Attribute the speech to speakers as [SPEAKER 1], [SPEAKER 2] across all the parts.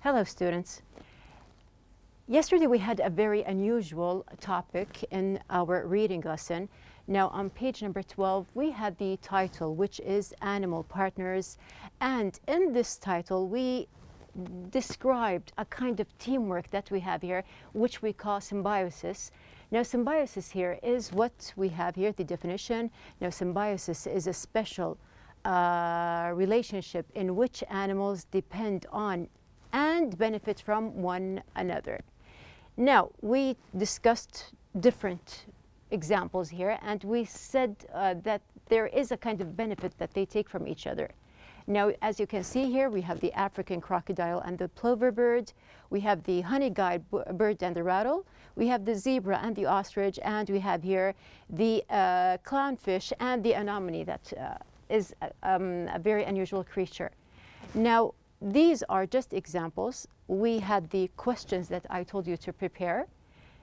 [SPEAKER 1] Hello, students. Yesterday we had a very unusual topic in our reading lesson. Now on page number 12 we had the title, which is Animal Partners, and in this title we described a kind of teamwork that we have here, which we call symbiosis. Now symbiosis here is what we have here, the definition. Now symbiosis is a special relationship in which animals depend on and benefit from one another. Now, we discussed different examples here, and we said that there is a kind of benefit that they take from each other. Now, as you can see here, we have the African crocodile and the plover bird. We have the honey-guide bird and the rattle. We have the zebra and the ostrich, and we have here the clownfish and the anemone that is a very unusual creature. Now, these are just examples. We had the questions that I told you to prepare.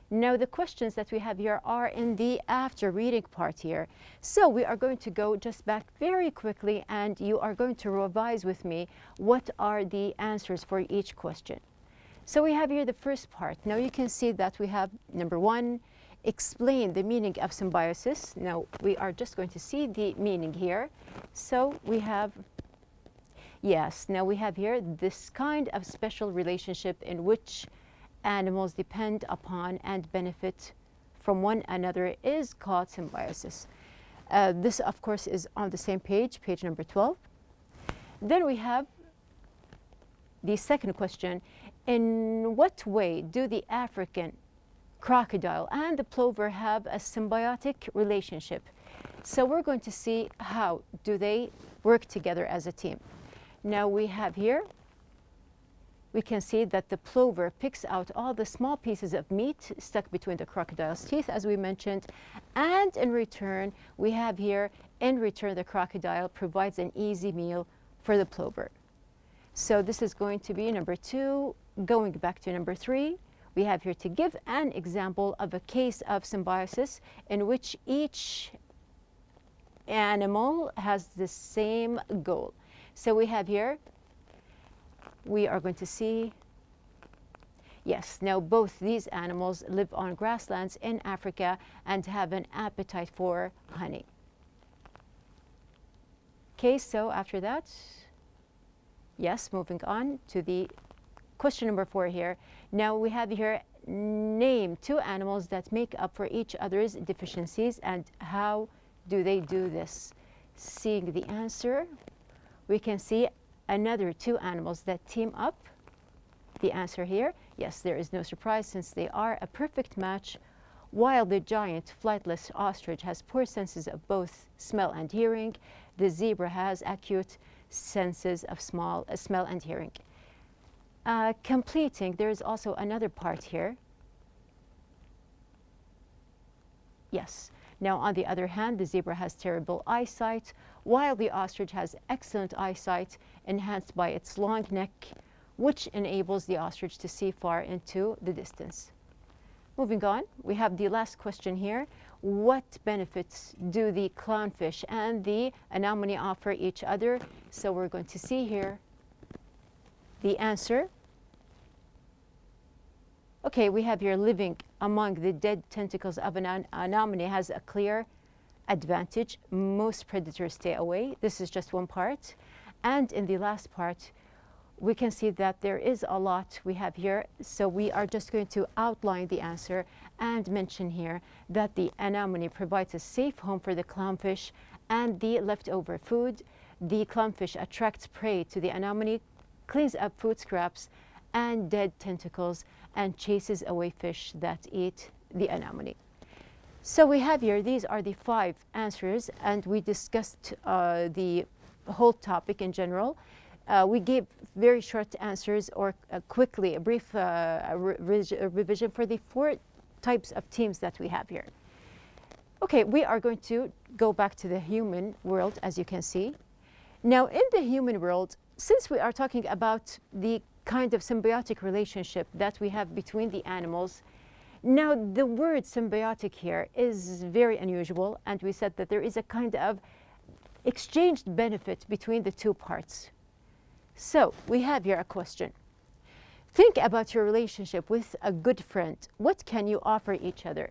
[SPEAKER 1] Now the questions that we have here are in the after reading part here. So we are going to go just back very quickly, and you are going to revise with me what are the answers for each question. So we have here the first part. Now you can see that we have number 1, explain the meaning of symbiosis. Now we are just going to see the meaning here. So we have yes, now we have here this kind of special relationship in which animals depend upon and benefit from one another is called symbiosis. This, of course, is on the same page, page number 12. Then we have the second question. In what way do the African crocodile and the plover have a symbiotic relationship? So we're going to see how do they work together as a team. Now we have here, we can see that the plover picks out all the small pieces of meat stuck between the crocodile's teeth, as we mentioned, and in return, we have here, in return, the crocodile provides an easy meal for the plover. So this is going to be number 2. Going back to number 3, we have here to give an example of a case of symbiosis in which each animal has the same goal. So we have here, we are going to see, yes, now both these animals live on grasslands in Africa and have an appetite for honey. Okay, so after that, yes, moving on to the question number 4 here. Now we have here, name 2 animals that make up for each other's deficiencies, and how do they do this? Seeing the answer, we can see another 2 animals that team up. The answer here, yes, there is no surprise since they are a perfect match. While the giant flightless ostrich has poor senses of both smell and hearing, the zebra has acute senses of smell and hearing. Completing, there is also another part here. Yes. Now, on the other hand, the zebra has terrible eyesight, while the ostrich has excellent eyesight, enhanced by its long neck, which enables the ostrich to see far into the distance. Moving on, we have the last question here. What benefits do the clownfish and the anemone offer each other? So we're going to see here the answer. Okay, we have here living among the dead tentacles of an anemone has a clear advantage. Most predators stay away. This is just one part. And in the last part, we can see that there is a lot we have here. So we are just going to outline the answer and mention here that the anemone provides a safe home for the clownfish and the leftover food. The clownfish attracts prey to the anemone, cleans up food scraps and dead tentacles, and chases away fish that eat the anemone. So we have here, these are the 5 answers, and we discussed the whole topic in general. We gave very short answers, or quickly, a brief revision for the 4 types of teams that we have here. Okay, we are going to go back to the human world, as you can see. Now, in the human world, since we are talking about the kind of symbiotic relationship that we have between the animals, now the word symbiotic here is very unusual, and we said that there is a kind of exchanged benefit between the 2 parts. So we have here a question. Think about your relationship with a good friend. What can you offer each other?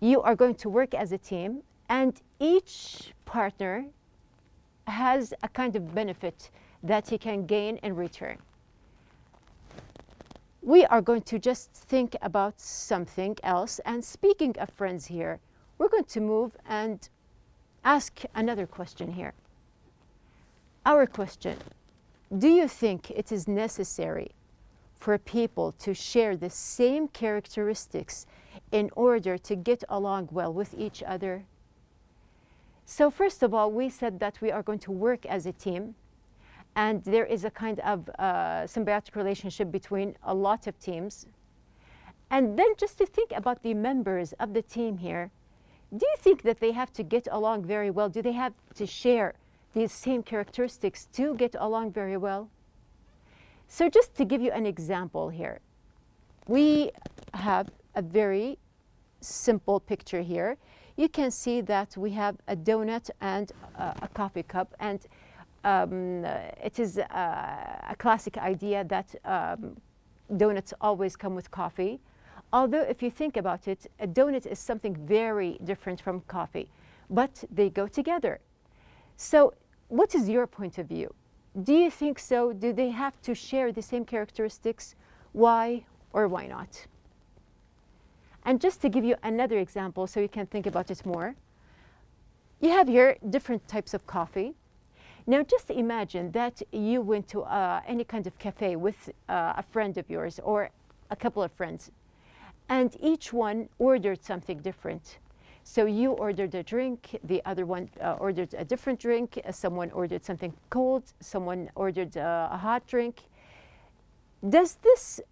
[SPEAKER 1] You are going to work as a team, and each partner has a kind of benefit that he can gain in return. We are going to just think about something else. And speaking of friends here, we're going to move and ask another question here. Our question: do you think it is necessary for people to share the same characteristics in order to get along well with each other? So first of all, we said that we are going to work as a team, and there is a kind of symbiotic relationship between a lot of teams. And then just to think about the members of the team here, do you think that they have to get along very well? Do they have to share these same characteristics to get along very well? So just to give you an example here, we have a very simple picture here. You can see that we have a donut and a coffee cup, and it is a classic idea that donuts always come with coffee. Although if you think about it, a donut is something very different from coffee, but they go together. So what is your point of view? Do you think so? Do they have to share the same characteristics? Why or why not? And just to give you another example so you can think about it more, you have here different types of coffee. Now just imagine that you went to any kind of cafe with a friend of yours or a couple of friends, and each one ordered something different. So you ordered a drink, the other one ordered a different drink, someone ordered something cold, someone ordered a hot drink. Does this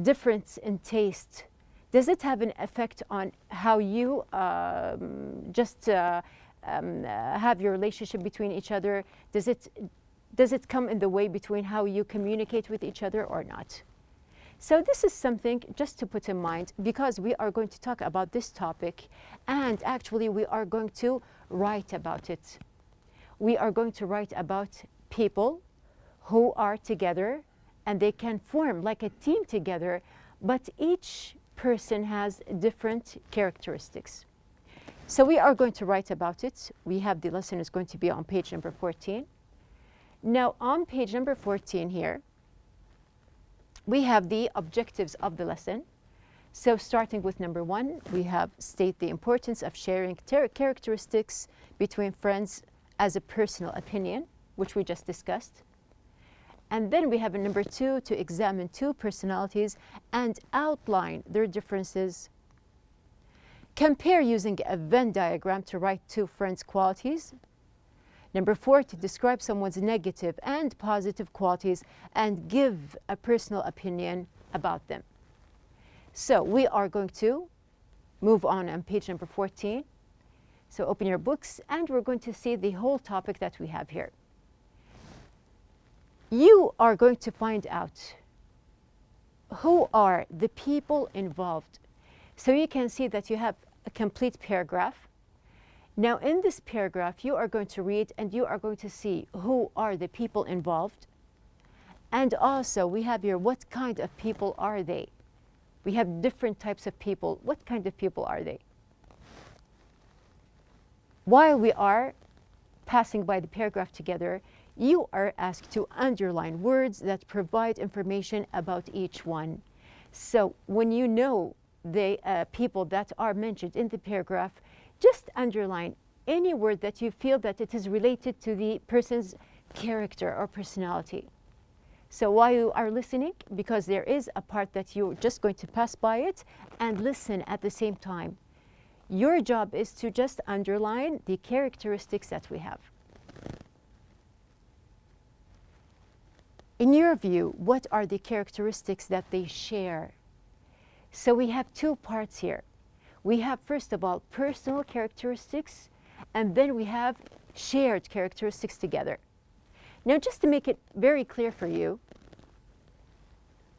[SPEAKER 1] difference in taste, does it have an effect on how you have your relationship between each other? Does it come in the way between how you communicate with each other or not? So this is something just to put in mind, because we are going to talk about this topic, and actually we are going to write about it. We are going to write about people who are together and they can form like a team together, but each person has different characteristics. So we are going to write about it. We have the lesson is going to be on page number 14. Now on page number 14 here, we have the objectives of the lesson. So starting with number 1, we have state the importance of sharing characteristics between friends as a personal opinion, which we just discussed. And then we have a number 2, to examine 2 personalities and outline their differences. Compare using a Venn diagram to write 2 friends' qualities. Number 4, to describe someone's negative and positive qualities and give a personal opinion about them. So we are going to move on page number 14. So open your books and we're going to see the whole topic that we have here. You are going to find out who are the people involved. So you can see that you have a complete paragraph. Now in this paragraph, you are going to read and you are going to see who are the people involved. And also we have here, what kind of people are they? We have different types of people. What kind of people are they? While we are passing by the paragraph together, you are asked to underline words that provide information about each one. So when you know the people that are mentioned in the paragraph, just underline any word that you feel that it is related to the person's character or personality. So while you are listening, because there is a part that you're just going to pass by it and listen at the same time, your job is to just underline the characteristics that we have. In your view, what are the characteristics that they share? So we have 2 parts here. We have, first of all, personal characteristics, and then we have shared characteristics together. Now, just to make it very clear for you,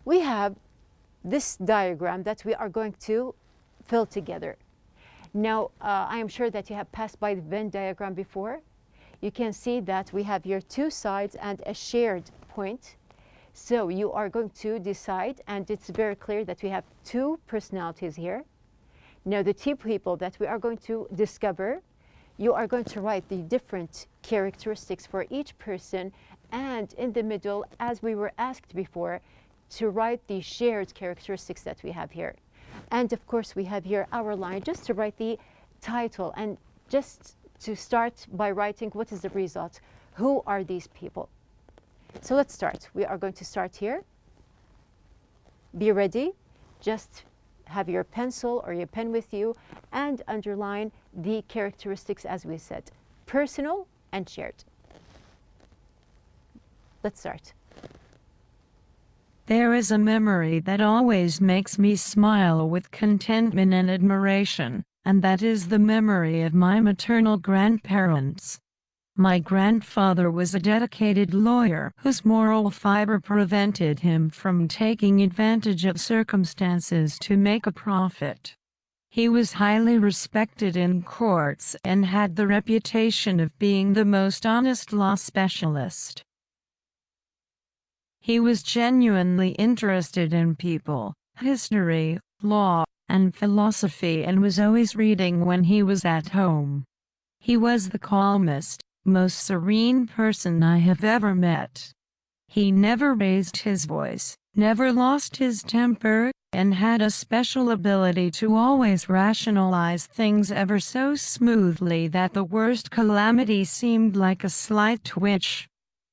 [SPEAKER 1] we have this diagram that we are going to fill together. Now, I am sure that you have passed by the Venn diagram before. You can see that we have here 2 sides and a shared point. So you are going to decide, and it's very clear that we have two personalities here. Now the two people that we are going to discover, you are going to write the different characteristics for each person, and in the middle, as we were asked before, to write the shared characteristics that we have here. And of course we have here our line just to write the title, and just to start by writing what is the result. Who are these people? So let's start. We are going to start here. Be ready. Just have your pencil or your pen with you and underline the characteristics as we said. Personal and shared. Let's start.
[SPEAKER 2] There is a memory that always makes me smile with contentment and admiration, and that is the memory of my maternal grandparents. My grandfather was a dedicated lawyer whose moral fiber prevented him from taking advantage of circumstances to make a profit. He was highly respected in courts and had the reputation of being the most honest law specialist. He was genuinely interested in people, history, law, and philosophy, and was always reading when he was at home. He was the calmest, most serene person I have ever met. He never raised his voice, never lost his temper, and had a special ability to always rationalize things ever so smoothly that the worst calamity seemed like a slight twitch.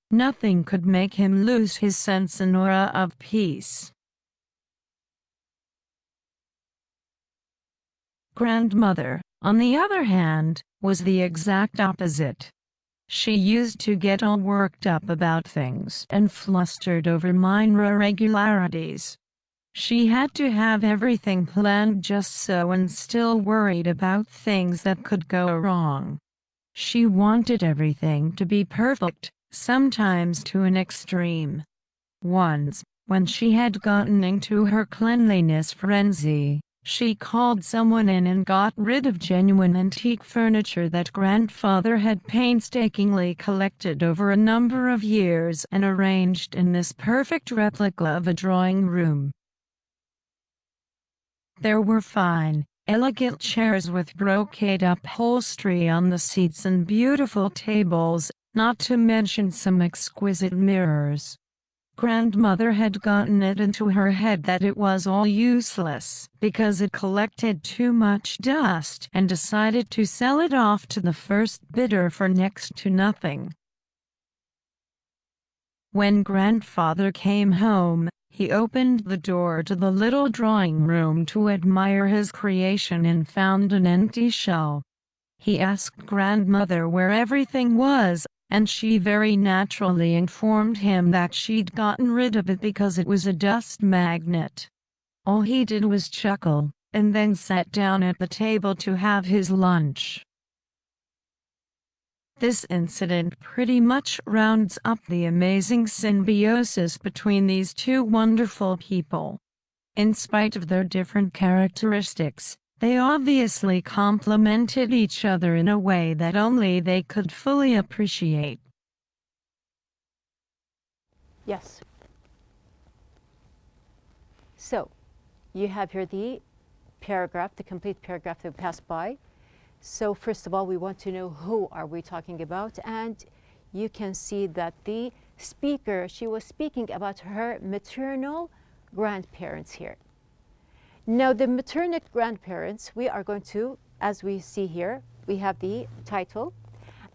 [SPEAKER 2] Nothing could make him lose his sense and aura of peace. Grandmother, on the other hand, was the exact opposite. She used to get all worked up about things and flustered over minor irregularities. She had to have everything planned just so and still worried about things that could go wrong. She wanted everything to be perfect, sometimes to an extreme. Once, when she had gotten into her cleanliness frenzy, she called someone in and got rid of genuine antique furniture that grandfather had painstakingly collected over a number of years and arranged in this perfect replica of a drawing room. There were fine, elegant chairs with brocade upholstery on the seats and beautiful tables, not to mention some exquisite mirrors. Grandmother had gotten it into her head that it was all useless because it collected too much dust and decided to sell it off to the first bidder for next to nothing. When grandfather came home, he opened the door to the little drawing room to admire his creation and found an empty shelf. He asked grandmother where everything was, and she very naturally informed him that she'd gotten rid of it because it was a dust magnet. All he did was chuckle, and then sat down at the table to have his lunch. This incident pretty much rounds up the amazing symbiosis between these two wonderful people. In spite of their different characteristics, they obviously complemented each other in a way that only they could fully appreciate.
[SPEAKER 1] Yes. So, you have here the paragraph, the complete paragraph that we passed by. So first of all, we want to know who are we talking about, and you can see that the speaker, she was speaking about her maternal grandparents here. Now the maternal grandparents, we are going to, as we see here, we have the title,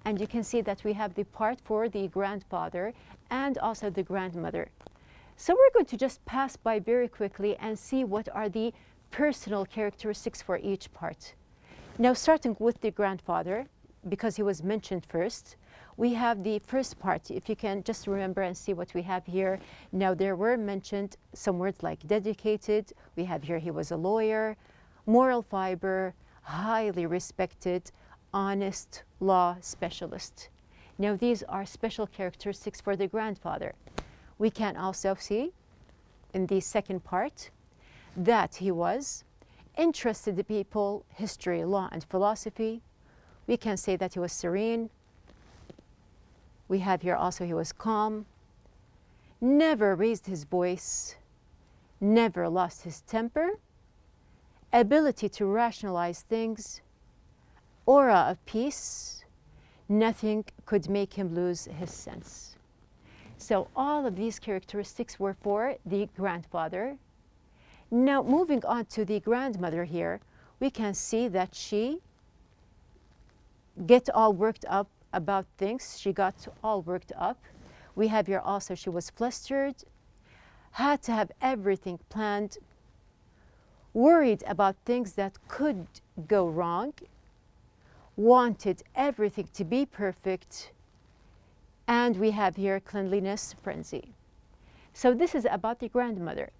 [SPEAKER 1] and you can see that we have the part for the grandfather and also the grandmother. So we're going to just pass by very quickly and see what are the personal characteristics for each part. Now starting with the grandfather, because he was mentioned first, we have the first part. If you can just remember and see what we have here. Now there were mentioned some words like dedicated. We have here he was a lawyer, moral fiber, highly respected, honest law specialist. Now these are special characteristics for the grandfather. We can also see in the second part that he was interested in people, history, law, and philosophy. We can say that he was serene. We have here also he was calm. never raised his voice, never lost his temper, ability to rationalize things, aura of peace, nothing could make him lose his sense. So all of these characteristics were for the grandfather. Now moving on to the grandmother here, we can see that she get all worked up about things. She got all worked up. We have here also she was flustered, had to have everything planned, worried about things that could go wrong, wanted everything to be perfect, and we have here cleanliness frenzy. So this is about the grandmother.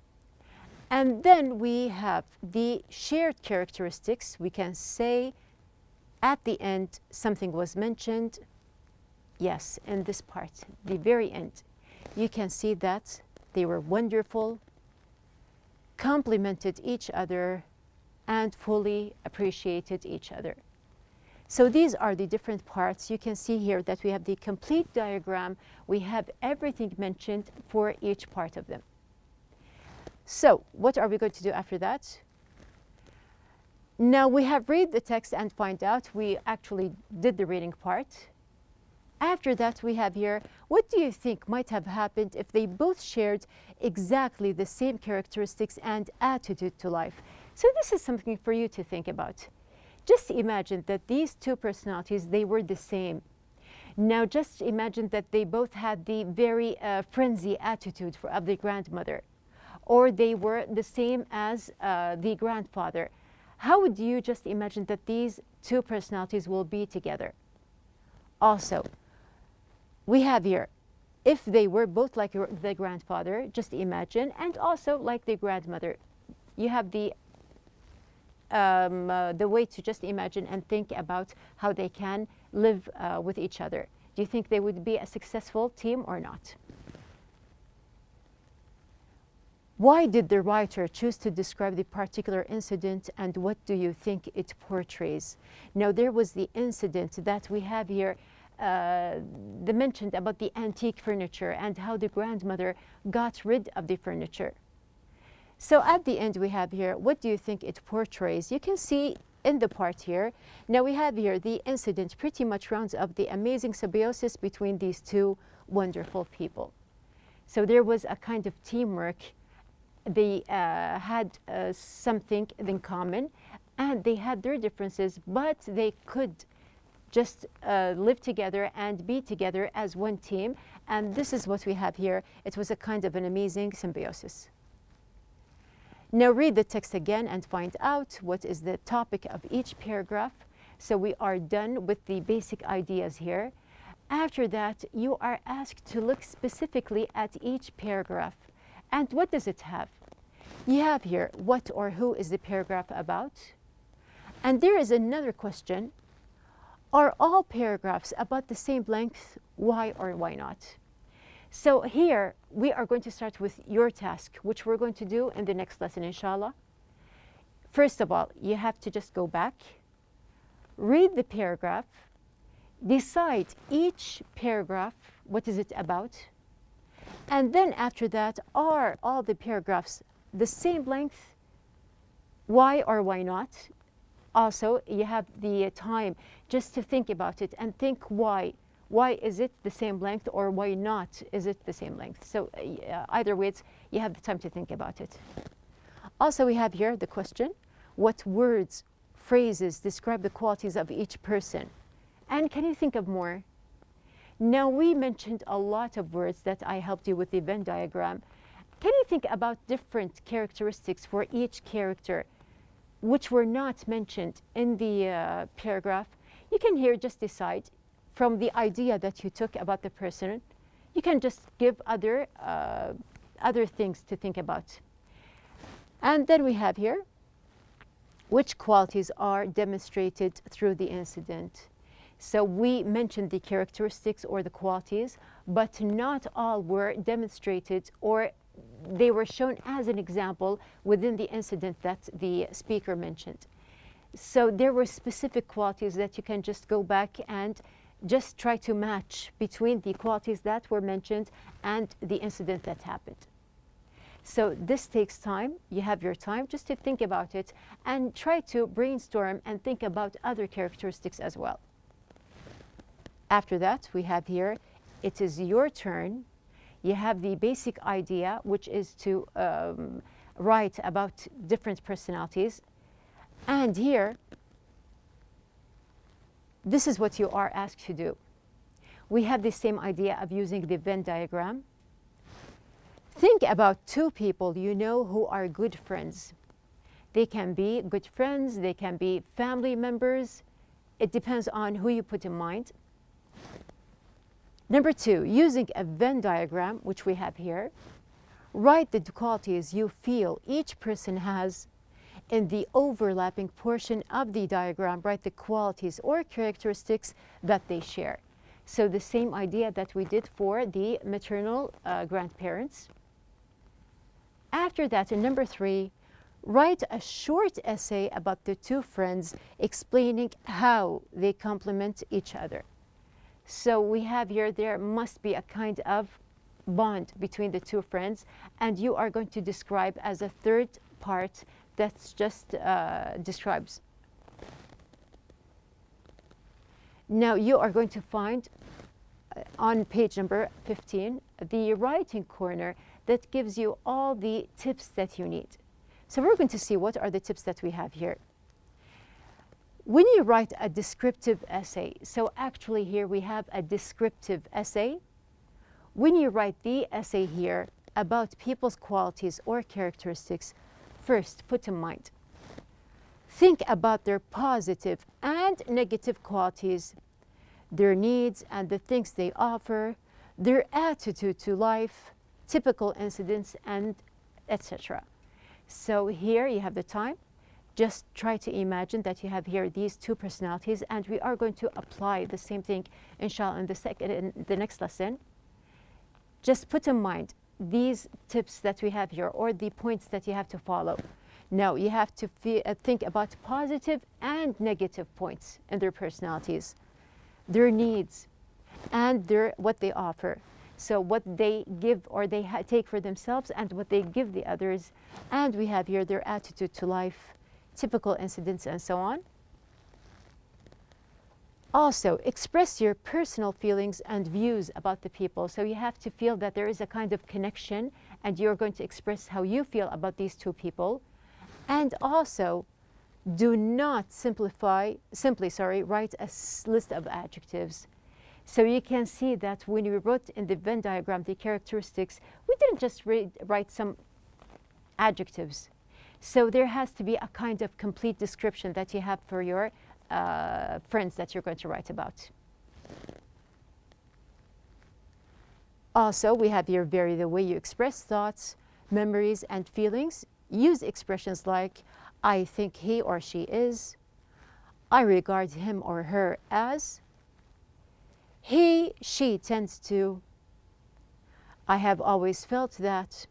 [SPEAKER 1] And then we have the shared characteristics. We can say at the end something was mentioned. Yes, in this part, the very end, you can see that they were wonderful, complimented each other, and fully appreciated each other. So these are the different parts. You can see here that we have the complete diagram. We have everything mentioned for each part of them. So what are we going to do after that? Now we have read the text and find out. We actually did the reading part. After that, we have here, what do you think might have happened if they both shared exactly the same characteristics and attitude to life? So this is something for you to think about. Just imagine that these two personalities, they were the same. Now just imagine that they both had the very frenzy attitude of the grandmother, or they were the same as the grandfather. How would you just imagine that these two personalities will be together? Also, we have here, if they were both like the grandfather, just imagine, and also like the grandmother. You have the way to just imagine and think about how they can live with each other. Do you think they would be a successful team or not? Why did the writer choose to describe the particular incident, and what do you think it portrays? Now there was the incident that we have here, the mentioned about the antique furniture and how the grandmother got rid of the furniture. So at the end we have here, what do you think it portrays? You can see in the part here, now we have here the incident pretty much rounds up the amazing symbiosis between these two wonderful people. So there was a kind of teamwork. They had something in common, and they had their differences, but they could just live together and be together as one team. And this is what we have here. It was a kind of an amazing symbiosis. Now read the text again and find out what is the topic of each paragraph. So we are done with the basic ideas here. After that, you are asked to look specifically at each paragraph. And what does it have? You have here, what or who is the paragraph about? And there is another question. Are all paragraphs about the same length? Why or why not? So here, we are going to start with your task, which we're going to do in the next lesson, inshallah. First of all, you have to just go back, read the paragraph, decide each paragraph, what is it about? And then after that, are all the paragraphs the same length? Why or why not? Also, you have the time just to think about it and think why. Why is it the same length, or why not is it the same length? So either way, you have the time to think about it. Also, we have here the question, what words, phrases describe the qualities of each person? And can you think of more? Now, we mentioned a lot of words that I helped you with the Venn diagram. Can you think about different characteristics for each character which were not mentioned in the paragraph? You can here just decide from the idea that you took about the person. You can just give other things to think about. And then we have here, which qualities are demonstrated through the incident? So we mentioned the characteristics or the qualities, but not all were demonstrated, or they were shown as an example within the incident that the speaker mentioned. So there were specific qualities that you can just go back and just try to match between the qualities that were mentioned and the incident that happened. So this takes time. You have your time just to think about it and try to brainstorm and think about other characteristics as well. After that, we have here, it is your turn. You have the basic idea, which is to write about different personalities. And here, this is what you are asked to do. We have the same idea of using the Venn diagram. Think about two people you know who are good friends. They can be good friends, they can be family members. It depends on who you put in mind. Number two, using a Venn diagram, which we have here, write the qualities you feel each person has. In the overlapping portion of the diagram, write the qualities or characteristics that they share. So the same idea that we did for the maternal grandparents. After that, in number three, write a short essay about the two friends explaining how they complement each other. So we have here, there must be a kind of bond between the two friends, and you are going to describe as a third part that's just describes. Now you are going to find on page number 15 the writing corner that gives you all the tips that you need. So we're going to see what are the tips that we have here. When you write a descriptive essay, so actually here we have a descriptive essay. When you write the essay here about people's qualities or characteristics, first put in mind, think about their positive and negative qualities, their needs and the things they offer, their attitude to life, typical incidents, and etc. So here you have the time. Just try to imagine that you have here these two personalities, and we are going to apply the same thing, inshallah, in the next lesson. Just put in mind these tips that we have here, or the points that you have to follow. Now you have to think about positive and negative points in their personalities, their needs, and what they offer. So what they give or they take for themselves and what they give the others. And we have here their attitude to life, typical incidents, and so on. Also, express your personal feelings and views about the people. So you have to feel that there is a kind of connection, and you're going to express how you feel about these two people. And also, do not simply write a list of adjectives. So you can see that when we wrote in the Venn diagram the characteristics, we didn't just write some adjectives. So there has to be a kind of complete description that you have for your friends that you're going to write about. Also, we have here vary the way you express thoughts, memories, and feelings. Use expressions like, I think he or she is, I regard him or her as, he, she tends to, I have always felt that,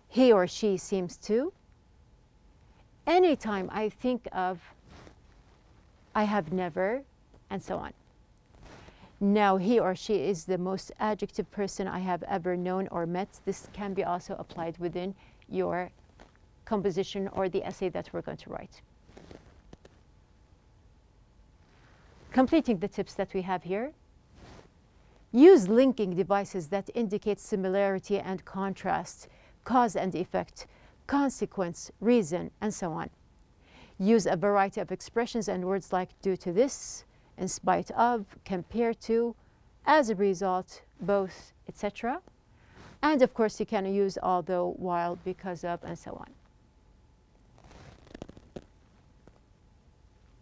[SPEAKER 1] he or she seems to. Anytime I think of, I have never, and so on. Now, he or she is the most adjective person I have ever known or met. This can be also applied within your composition or the essay that we're going to write. Completing the tips that we have here. Use linking devices that indicate similarity and contrast, cause and effect, consequence, reason, and so on. Use a variety of expressions and words like due to this, in spite of, compared to, as a result, both, etc. And of course, you can use although, while, because of, and so on.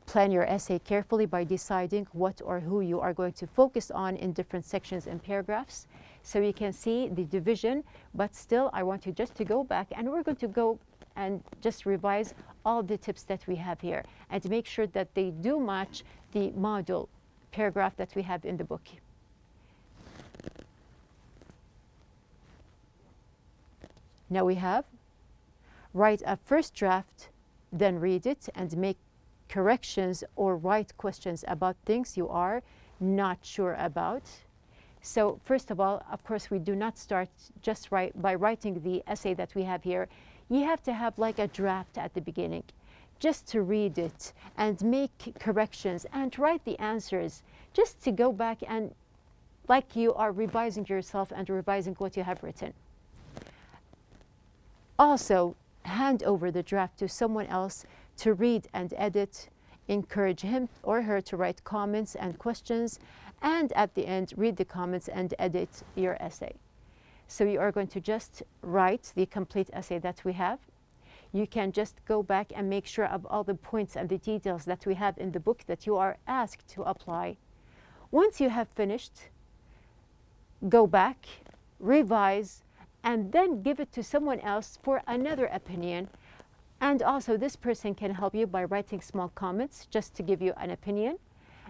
[SPEAKER 1] Plan your essay carefully by deciding what or who you are going to focus on in different sections and paragraphs. So you can see the division, but still I want you just to go back, and we're going to go and just revise all the tips that we have here and to make sure that they do match the module paragraph that we have in the book. Now we have write a first draft, then read it and make corrections or write questions about things you are not sure about. So first of all, of course, we do not start just by writing the essay that we have here. You have to have like a draft at the beginning, just to read it and make corrections and write the answers, just to go back and like you are revising yourself and revising what you have written. Also, hand over the draft to someone else to read and edit. Encourage him or her to write comments and questions, and at the end, read the comments and edit your essay. So you are going to just write the complete essay that we have. You can just go back and make sure of all the points and the details that we have in the book that you are asked to apply. Once you have finished, go back, revise, and then give it to someone else for another opinion. And also this person can help you by writing small comments just to give you an opinion.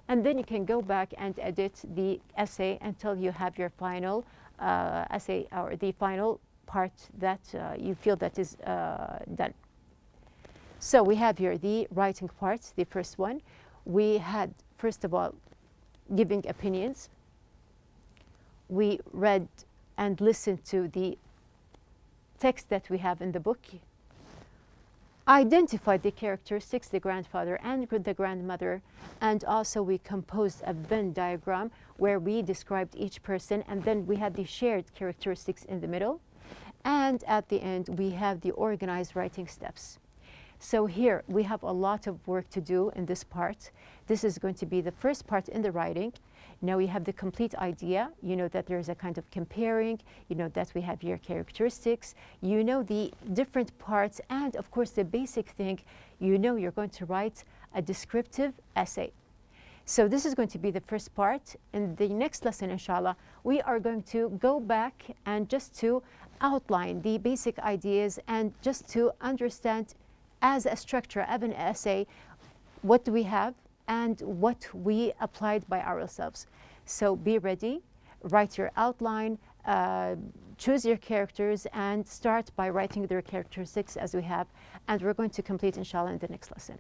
[SPEAKER 1] And then you can go back and edit the essay until you have your final essay or the final part that you feel that is done. So we have here the writing part, the first one. We had, first of all, giving opinions. We read and listened to the text that we have in the book. Identified the characteristics, the grandfather and the grandmother, and also we composed a Venn diagram where we described each person, and then we had the shared characteristics in the middle. And at the end, we have the organized writing steps. So here we have a lot of work to do in this part. This is going to be the first part in the writing. Now we have the complete idea. You know that there's a kind of comparing. You know that we have your characteristics. You know the different parts, and of course the basic thing, you know you're going to write a descriptive essay. So this is going to be the first part. In the next lesson, inshallah, we are going to go back and just to outline the basic ideas and just to understand as a structure of an essay, what do we have and what we applied by ourselves. So be ready, write your outline, choose your characters, and start by writing their characteristics as we have. And we're going to complete, inshallah, in the next lesson.